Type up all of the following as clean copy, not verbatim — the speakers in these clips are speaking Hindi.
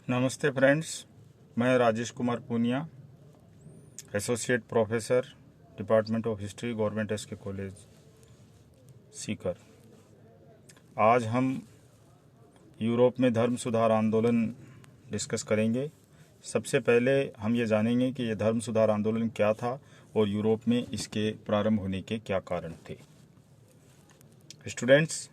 नमस्ते फ्रेंड्स, मैं Rajesh Kumar Poonia, associate professor, department of history, government SK college Sikar. आज हम यूरोप में धर्म सुधार आंदोलन डिस्कस करेंगे। सबसे पहले हम ये जानेंगे कि ये धर्म सुधार आंदोलन क्या था और यूरोप में इसके प्रारंभ होने के क्या कारण थे। स्टूडेंट्स,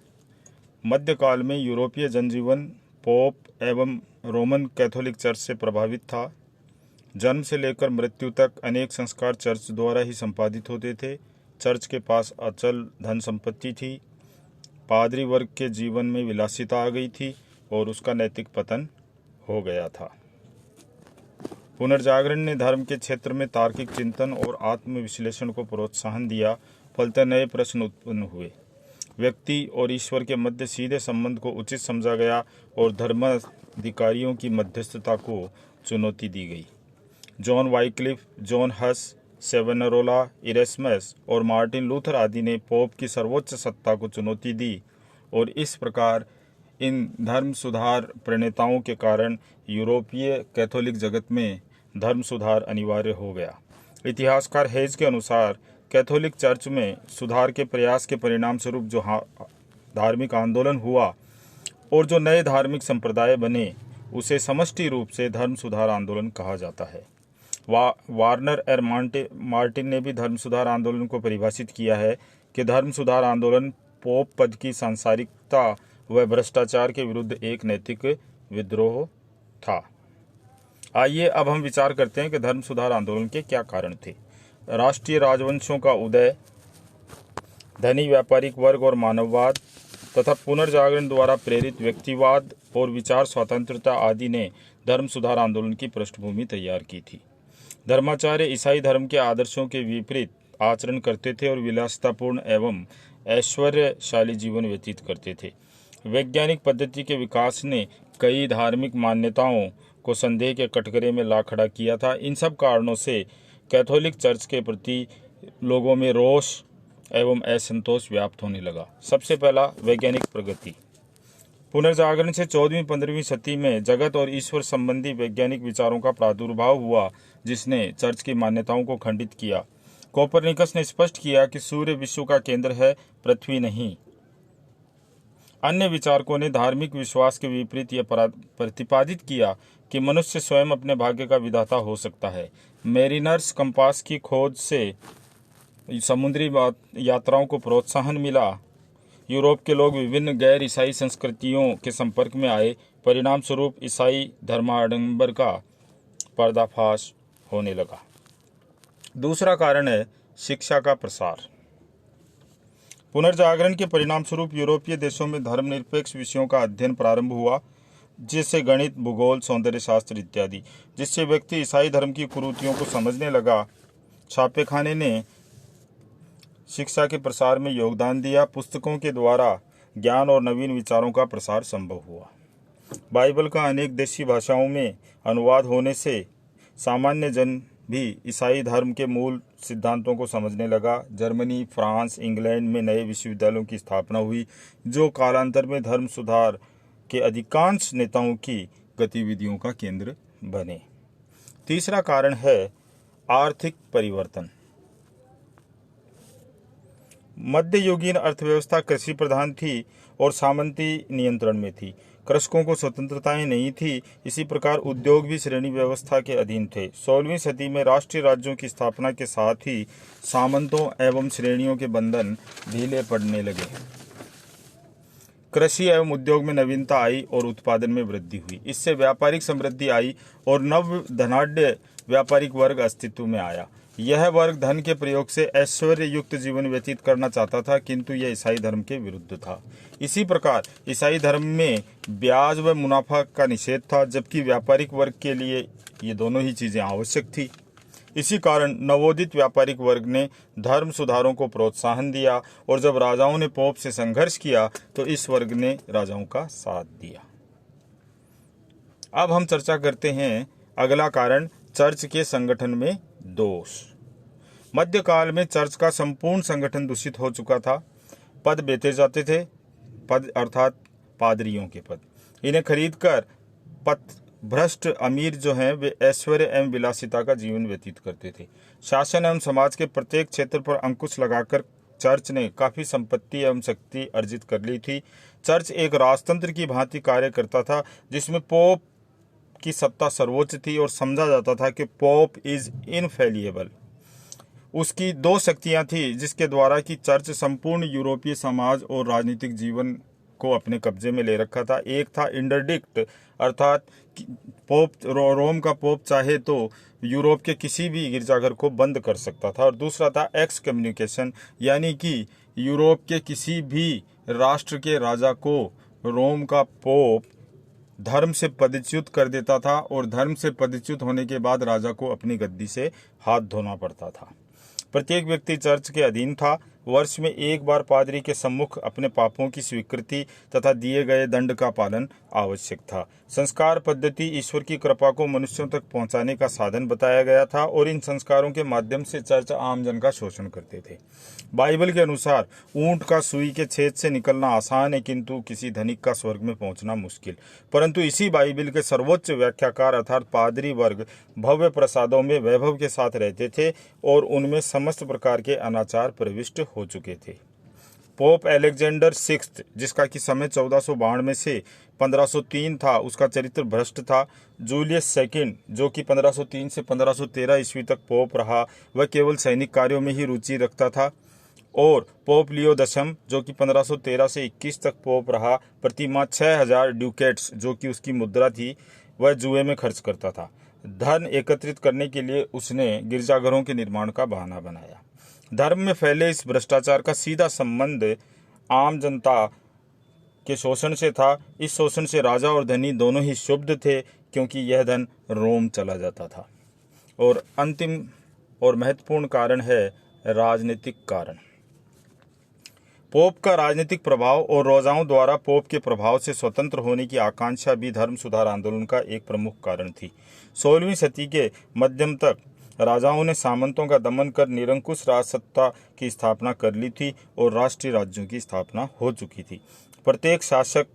मध्यकाल में यूरोपीय जनजीवन पोप एवं रोमन कैथोलिक चर्च से प्रभावित था। जन्म से लेकर मृत्यु तक अनेक संस्कार चर्च द्वारा ही संपादित होते थे। चर्च के पास अचल धन संपत्ति थी। पादरी वर्ग के जीवन में विलासिता आ गई थी और उसका नैतिक पतन हो गया था। पुनर्जागरण ने धर्म के क्षेत्र में तार्किक चिंतन और आत्मविश्लेषण को प्रोत्साहन दिया। फलतः नए प्रश्न उत्पन्न हुए। व्यक्ति और ईश्वर के मध्य सीधे संबंध को उचित समझा गया और धर्माधिकारियों की मध्यस्थता को चुनौती दी गई। जॉन वाइक्लिफ, जॉन हस, सेवनरोला, इरेस्मस और मार्टिन लूथर आदि ने पोप की सर्वोच्च सत्ता को चुनौती दी और इस प्रकार इन धर्म सुधार प्रणेताओं के कारण यूरोपीय कैथोलिक जगत में धर्म सुधार अनिवार्य हो गया। इतिहासकार हेज के अनुसार कैथोलिक चर्च में सुधार के प्रयास के परिणाम स्वरूप जो धार्मिक आंदोलन हुआ और जो नए धार्मिक संप्रदाय बने उसे समष्टि रूप से धर्म सुधार आंदोलन कहा जाता है। वार्नर एर मार्टिन ने भी धर्म सुधार आंदोलन को परिभाषित किया है कि धर्म सुधार आंदोलन पोप पद की सांसारिकता व भ्रष्टाचार के विरुद्ध एक नैतिक विद्रोह था। आइए अब हम विचार करते हैं कि धर्म सुधार आंदोलन के क्या कारण थे। राष्ट्रीय राजवंशों का उदय, धनी व्यापारिक वर्ग और मानववाद तथा पुनर्जागरण द्वारा प्रेरित व्यक्तिवाद और विचार स्वतंत्रता आदि ने धर्म सुधार आंदोलन की पृष्ठभूमि तैयार की थी। धर्माचार्य ईसाई धर्म के आदर्शों के विपरीत आचरण करते थे और विलासितापूर्ण एवं ऐश्वर्यशाली जीवन व्यतीत करते थे। वैज्ञानिक पद्धति के विकास ने कई धार्मिक मान्यताओं को संदेह के कटघरे में ला खड़ा किया था। इन सब कारणों से कैथोलिक चर्च के प्रति लोगों में रोष एवं असंतोष व्याप्त होने लगा। सबसे पहला, वैज्ञानिक प्रगति। पुनर्जागरण से 14वीं-15वीं सदी में जगत और ईश्वर संबंधी वैज्ञानिक विचारों का प्रादुर्भाव हुआ, जिसने चर्च की मान्यताओं को खंडित किया। कोपरनिकस ने स्पष्ट किया कि सूर्य विश्व का केंद्र है, पृथ्वी नहीं। अन्य विचारकों ने धार्मिक विश्वास के विपरीत यह प्रतिपादित किया कि मनुष्य स्वयं अपने भाग्य का विधाता हो सकता है। मेरिनर्स कंपास की खोज से समुद्री यात्राओं को प्रोत्साहन मिला। यूरोप के लोग विभिन्न गैर ईसाई संस्कृतियों के संपर्क में आए। परिणाम स्वरूप ईसाई धर्माडंबर का पर्दाफाश होने लगा। दूसरा कारण है शिक्षा का प्रसार। पुनर्जागरण के परिणाम स्वरूप यूरोपीय देशों में धर्मनिरपेक्ष विषयों का अध्ययन प्रारंभ हुआ, जैसे गणित, भूगोल, सौंदर्य शास्त्र इत्यादि, जिससे व्यक्ति ईसाई धर्म की कुरीतियों को समझने लगा। छापेखाने ने शिक्षा के प्रसार में योगदान दिया। पुस्तकों के द्वारा ज्ञान और नवीन विचारों का प्रसार संभव हुआ। बाइबल का अनेक देशी भाषाओं में अनुवाद होने से सामान्य जन भी ईसाई धर्म के मूल सिद्धांतों को समझने लगा। जर्मनी, फ्रांस, इंग्लैंड में नए विश्वविद्यालयों की स्थापना हुई, जो कालांतर में धर्म सुधार के अधिकांश नेताओं की गतिविधियों का केंद्र बने। तीसरा कारण है आर्थिक परिवर्तन। मध्ययुगीन अर्थव्यवस्था कृषि प्रधान थी और सामंती नियंत्रण में थी। कृषकों को स्वतंत्रताएं नहीं थी। इसी प्रकार उद्योग भी श्रेणी व्यवस्था के अधीन थे। 16वीं सदी में राष्ट्रीय राज्यों की स्थापना के साथ ही सामंतों एवं श्रेणियों के बंधन ढीले पड़ने लगे। कृषि एवं उद्योग में नवीनता आई और उत्पादन में वृद्धि हुई। इससे व्यापारिक समृद्धि आई और नव धनाढ्य व्यापारिक वर्ग अस्तित्व में आया। यह वर्ग धन के प्रयोग से ऐश्वर्य युक्त जीवन व्यतीत करना चाहता था, किंतु यह ईसाई धर्म के विरुद्ध था। इसी प्रकार ईसाई धर्म में ब्याज व मुनाफा का निषेध था, जबकि व्यापारिक वर्ग के लिए ये दोनों ही चीजें आवश्यक थी। इसी कारण नवोदित व्यापारिक वर्ग ने धर्म सुधारों को प्रोत्साहन दिया और जब राजाओं ने पोप से संघर्ष किया तो इस वर्ग ने राजाओं का साथ दिया। अब हम चर्चा करते हैं अगला कारण, चर्च के संगठन में दोष। मध्यकाल में चर्च का संपूर्ण संगठन दूषित हो चुका था। पद बेचे जाते थे, पद अर्थात पादरियों के पद। इन्हें खरीदकर भ्रष्ट अमीर जो हैं वे ऐश्वर्य एवं विलासिता का जीवन व्यतीत करते थे। शासन एवं समाज के प्रत्येक क्षेत्र पर अंकुश लगाकर चर्च ने काफी संपत्ति एवं शक्ति अर्जित कर ली थी। चर्च एक राजतंत्र की भांति कार्य करता था, जिसमें पोप की सत्ता सर्वोच्च थी और समझा जाता था कि पोप इज इनफेलिएबल। उसकी दो शक्तियां थी जिसके द्वारा कि चर्च संपूर्ण यूरोपीय समाज और राजनीतिक जीवन को अपने कब्जे में ले रखा था। एक था इंटरडिक्ट, अर्थात पोप रोम का पोप चाहे तो यूरोप के किसी भी गिरजाघर को बंद कर सकता था, और दूसरा था एक्स कम्युनिकेशन, यानी कि यूरोप के किसी भी राष्ट्र के राजा को रोम का पोप धर्म से पदच्युत कर देता था, और धर्म से पदच्युत होने के बाद राजा को अपनी गद्दी से हाथ धोना पड़ता था। प्रत्येक व्यक्ति चर्च के अधीन था। वर्ष में एक बार पादरी के सम्मुख अपने पापों की स्वीकृति तथा दिए गए दंड का पालन आवश्यक था। संस्कार पद्धति ईश्वर की कृपा को मनुष्यों तक पहुंचाने का साधन बताया गया था, और इन संस्कारों के माध्यम से चर्च आमजन का शोषण करते थे। बाइबल के अनुसार ऊंट का सुई के छेद से निकलना आसान है, किंतु किसी धनिक का स्वर्ग में पहुंचना मुश्किल। परंतु इसी बाइबल के सर्वोच्च व्याख्याकार अर्थात पादरी वर्ग भव्य प्रसादों में वैभव के साथ रहते थे, और उनमें समस्त प्रकार के अनाचार प्रविष्ट हो चुके थे। पोप अलेक्जेंडर सिक्स्थ, जिसका कि समय 1492 से 1503 था, उसका चरित्र भ्रष्ट था। जूलियस सेकंड, जो कि 1503 से 1513 ईस्वी तक पोप रहा, वह केवल सैनिक कार्यों में ही रुचि रखता था। और पोप लियो दशम, जो कि 1513 से 21 तक पोप रहा, प्रतिमाह 6000 ड्यूकेट्स, जो कि उसकी मुद्रा थी, वह जुए में खर्च करता था। धन एकत्रित करने के लिए उसने गिरजाघरों के निर्माण का बहाना बनाया। धर्म में फैले इस भ्रष्टाचार का सीधा संबंध आम जनता के शोषण से था। इस शोषण से राजा और धनी दोनों ही क्षुब्ध थे, क्योंकि यह धन रोम चला जाता था। और अंतिम और महत्वपूर्ण कारण है राजनीतिक कारण। पोप का राजनीतिक प्रभाव और रोजाओं द्वारा पोप के प्रभाव से स्वतंत्र होने की आकांक्षा भी धर्म सुधार आंदोलन का एक प्रमुख कारण थी। 16वीं सदी के मध्यम तक राजाओं ने सामंतों का दमन कर निरंकुश राज सत्ता की स्थापना कर ली थी, और राष्ट्रीय राज्यों की स्थापना हो चुकी थी। प्रत्येक शासक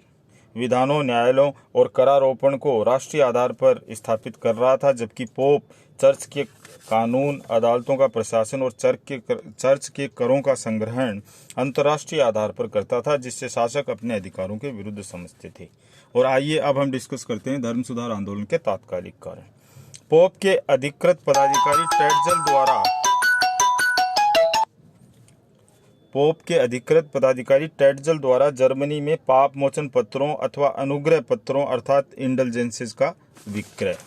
विधानों, न्यायालयों और करारोपण को राष्ट्रीय आधार पर स्थापित कर रहा था, जबकि पोप चर्च के कानून, अदालतों का प्रशासन और चर्च के करों का संग्रहण अंतर्राष्ट्रीय आधार पर करता था, जिससे शासक अपने अधिकारों के विरुद्ध समझते थे। और आइए अब हम डिस्कस करते हैं धर्म सुधार आंदोलन के तात्कालिक कारण। पोप के अधिकृत पदाधिकारी टैटजल द्वारा जर्मनी में पाप मोचन पत्रों अथवा अनुग्रह पत्रों अर्थात इंडल्जेंसेस का विक्रय।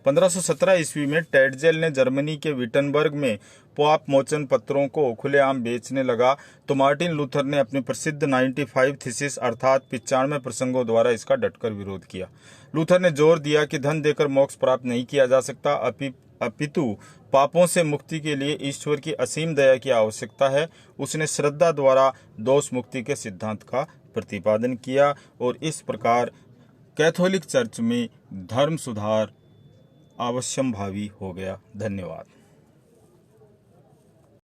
1517 ईस्वी में टैटजल ने जर्मनी के विटनबर्ग में पाप मोचन पत्रों को खुलेआम बेचने लगा, तो मार्टिन लूथर ने अपने प्रसिद्ध 95 थीसिस अर्थात 95 प्रसंगों द्वारा इसका डटकर विरोध किया। लूथर ने जोर दिया कि धन देकर मोक्ष प्राप्त नहीं किया जा सकता, अपितु पापों से मुक्ति के लिए ईश्वर की असीम दया की आवश्यकता है। उसने श्रद्धा द्वारा दोष मुक्ति के सिद्धांत का प्रतिपादन किया, और इस प्रकार कैथोलिक चर्च में धर्म सुधार अवश्यंभावी हो गया। धन्यवाद।